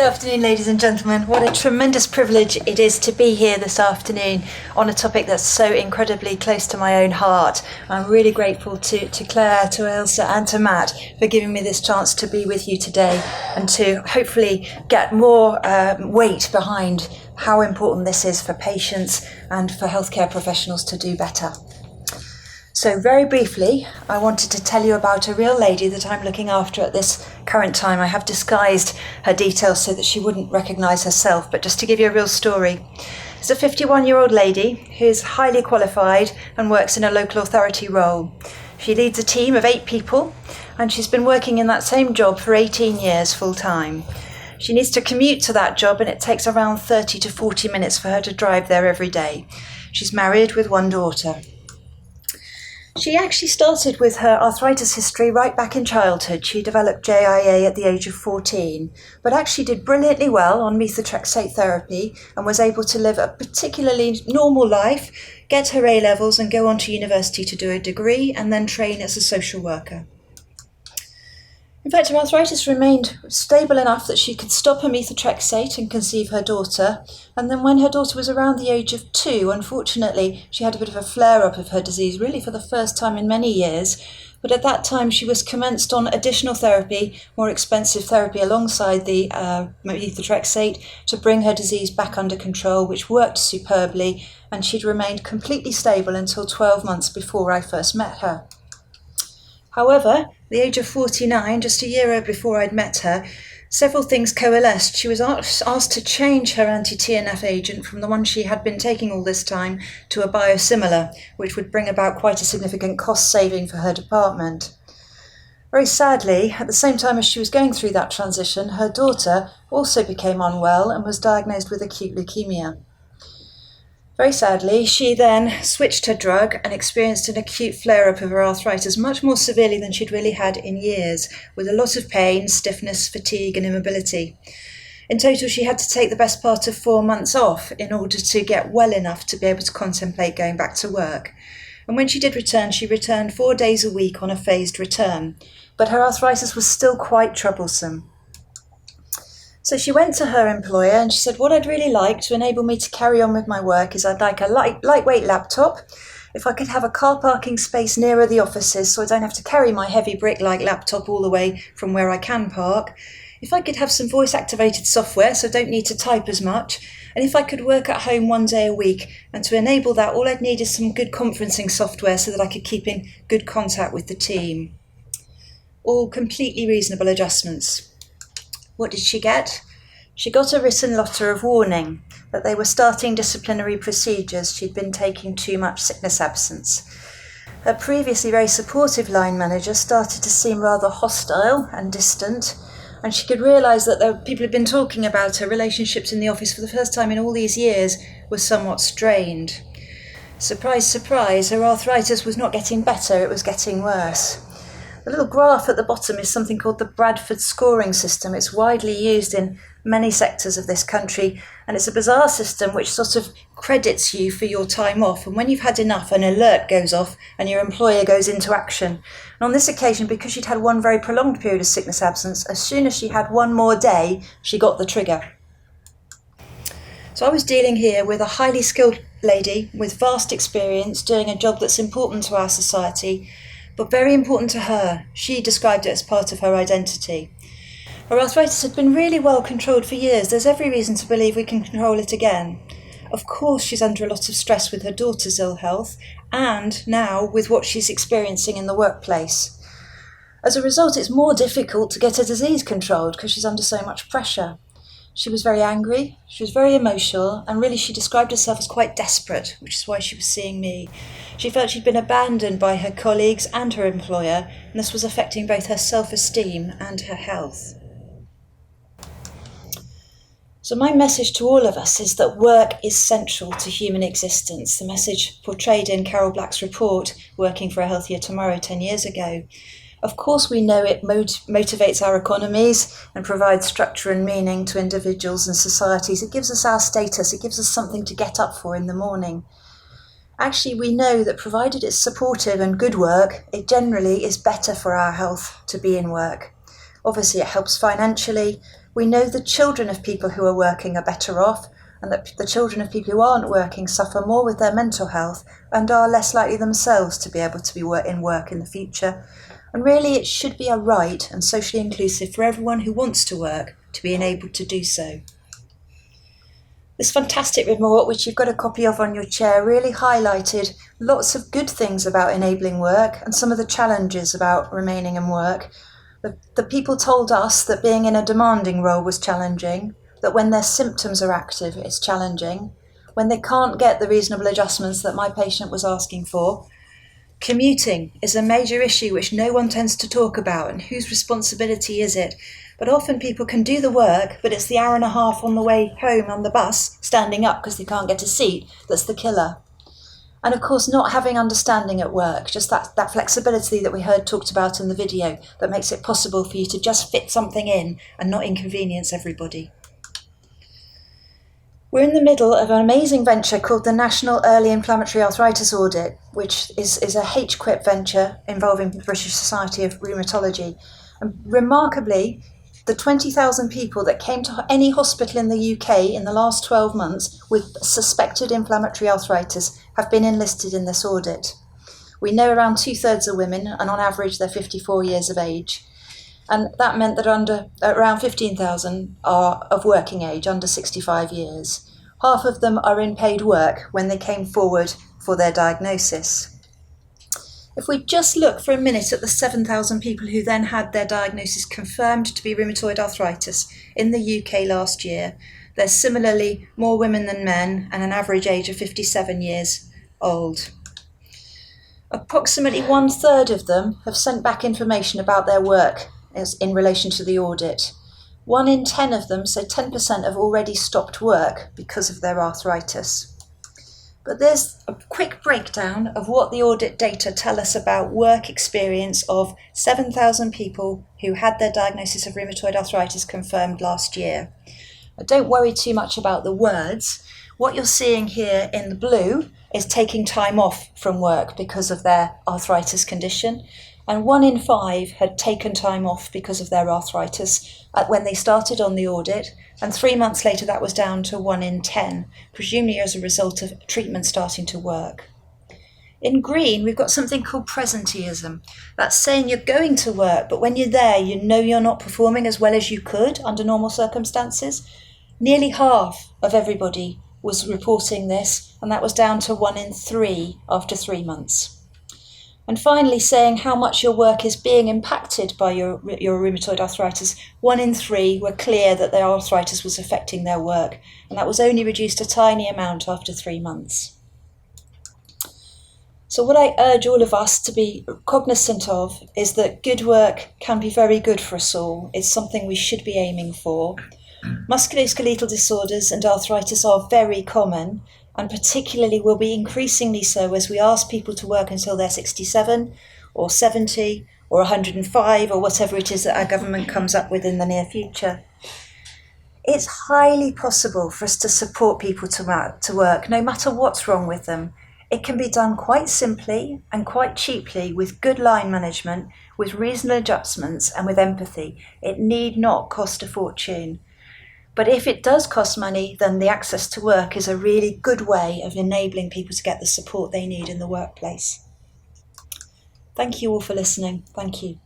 Good afternoon, ladies and gentlemen. What a tremendous privilege it is to be here this afternoon on a topic that's so incredibly close to my own heart. I'm really grateful to Claire, to Ailsa and to Matt for giving me this chance to be with you today and to hopefully get more weight behind how important this is for patients and for healthcare professionals to do better. So very briefly, I wanted to tell you about a real lady that I'm looking after at this current time. I have disguised her details so that she wouldn't recognise herself, but just to give you a real story. It's a 51-year-old lady who is highly qualified and works in a local authority role. She leads a team of 8 people, and she's been working in that same job for 18 years full-time. She needs to commute to that job, and it takes around 30 to 40 minutes for her to drive there every day. She's married with 1 daughter. She actually started with her arthritis history right back in childhood. She developed JIA at the age of 14, but actually did brilliantly well on methotrexate therapy and was able to live a particularly normal life, get her A-levels and go on to university to do a degree and then train as a social worker. In fact, her arthritis remained stable enough that she could stop her methotrexate and conceive her daughter. And then when her daughter was around the age of 2, unfortunately, she had a bit of a flare-up of her disease, really for the first time in many years. But at that time, she was commenced on additional therapy, more expensive therapy alongside the methotrexate to bring her disease back under control, which worked superbly. And she'd remained completely stable until 12 months before I first met her. However, at the age of 49, just a year before I'd met her, several things coalesced. She was asked to change her anti-TNF agent from the one she had been taking all this time to a biosimilar, which would bring about quite a significant cost saving for her department. Very sadly, at the same time as she was going through that transition, her daughter also became unwell and was diagnosed with acute leukemia. Very sadly, she then switched her drug and experienced an acute flare-up of her arthritis, much more severely than she'd really had in years, with a lot of pain, stiffness, fatigue and immobility. In total, she had to take the best part of 4 months off in order to get well enough to be able to contemplate going back to work. And when she did return, she returned 4 days a week on a phased return, but her arthritis was still quite troublesome. So she went to her employer and she said, what I'd really like to enable me to carry on with my work is I'd like a lightweight laptop. If I could have a car parking space nearer the offices so I don't have to carry my heavy brick-like laptop all the way from where I can park. If I could have some voice-activated software so I don't need to type as much. And if I could work at home 1 day a week. And to enable that, all I'd need is some good conferencing software so that I could keep in good contact with the team. All completely reasonable adjustments. What did she get? She got a written letter of warning that they were starting disciplinary procedures. She'd been taking too much sickness absence. Her previously very supportive line manager started to seem rather hostile and distant, and she could realise that people had been talking about her relationships in the office for the first time in all these years were somewhat strained. Surprise, surprise, her arthritis was not getting better, it was getting worse. The little graph at the bottom is something called the Bradford scoring system. It's widely used in many sectors of this country, and it's a bizarre system which sort of credits you for your time off. And when you've had enough, an alert goes off and your employer goes into action. And on this occasion, because she'd had one very prolonged period of sickness absence, as soon as she had one more day, she got the trigger. So I was dealing here with a highly skilled lady with vast experience doing a job that's important to our society, but very important to her. She described it as part of her identity. Her arthritis had been really well controlled for years. There's every reason to believe we can control it again. Of course, she's under a lot of stress with her daughter's ill health and now with what she's experiencing in the workplace. As a result, it's more difficult to get her disease controlled because she's under so much pressure. She was very angry, she was very emotional, and really she described herself as quite desperate, which is why she was seeing me. She felt she'd been abandoned by her colleagues and her employer, and this was affecting both her self-esteem and her health. So my message to all of us is that work is central to human existence, the message portrayed in Carol Black's report, Working for a Healthier Tomorrow 10 years ago. Of course, we know it motivates our economies and provides structure and meaning to individuals and societies. It gives us our status. It gives us something to get up for in the morning. Actually, we know that provided it's supportive and good work, it generally is better for our health to be in work. Obviously, it helps financially, We know the children of people who are working are better off, and that the children of people who aren't working suffer more with their mental health and are less likely themselves to be able to be in work in the future. And really it should be a right and socially inclusive for everyone who wants to work to be enabled to do so. This fantastic report, which you've got a copy of on your chair, really highlighted lots of good things about enabling work and some of the challenges about remaining in work. The people told us that being in a demanding role was challenging, that when their symptoms are active, it's challenging, when they can't get the reasonable adjustments that my patient was asking for. Commuting is a major issue which no one tends to talk about, and whose responsibility is it? But often people can do the work, but it's the hour and a half on the way home on the bus, standing up because they can't get a seat, that's the killer. And of course, not having understanding at work, just that flexibility that we heard talked about in the video that makes it possible for you to just fit something in and not inconvenience everybody. We're in the middle of an amazing venture called the National Early Inflammatory Arthritis Audit, which is a HQIP venture involving the British Society of Rheumatology. And remarkably, the 20,000 people that came to any hospital in the UK in the last 12 months with suspected inflammatory arthritis have been enlisted in this audit. We know around 2/3 are women, and on average they're 54 years of age. And that meant that around 15,000 are of working age, under 65 years. Half of them are in paid work when they came forward for their diagnosis. If we just look for a minute at the 7,000 people who then had their diagnosis confirmed to be rheumatoid arthritis in the UK last year, there's similarly more women than men and an average age of 57 years old. Approximately 1/3 of them have sent back information about their work in relation to the audit. 1 in 10 of them, so 10%, have already stopped work because of their arthritis. But there's a quick breakdown of what the audit data tell us about work experience of 7,000 people who had their diagnosis of rheumatoid arthritis confirmed last year. Now, don't worry too much about the words. What you're seeing here in the blue is taking time off from work because of their arthritis condition. And 1 in 5 had taken time off because of their arthritis when they started on the audit, and 3 months later that was down to 1 in 10, presumably as a result of treatment starting to work. In green, we've got something called presenteeism. That's saying you're going to work, but when you're there, you know you're not performing as well as you could under normal circumstances. Nearly half of everybody was reporting this, and that was down to 1 in 3 after 3 months. And finally, saying how much your work is being impacted by your rheumatoid arthritis. 1 in 3 were clear that their arthritis was affecting their work, and that was only reduced a tiny amount after 3 months. So what I urge all of us to be cognizant of is that good work can be very good for us all. It's something we should be aiming for. Musculoskeletal disorders and arthritis are very common, and particularly will be increasingly so as we ask people to work until they're 67 or 70 or 105 or whatever it is that our government comes up with in the near future. It's highly possible for us to support people to work no matter what's wrong with them. It can be done quite simply and quite cheaply with good line management, with reasonable adjustments and with empathy. It need not cost a fortune. But if it does cost money, then the access to work is a really good way of enabling people to get the support they need in the workplace. Thank you all for listening. Thank you.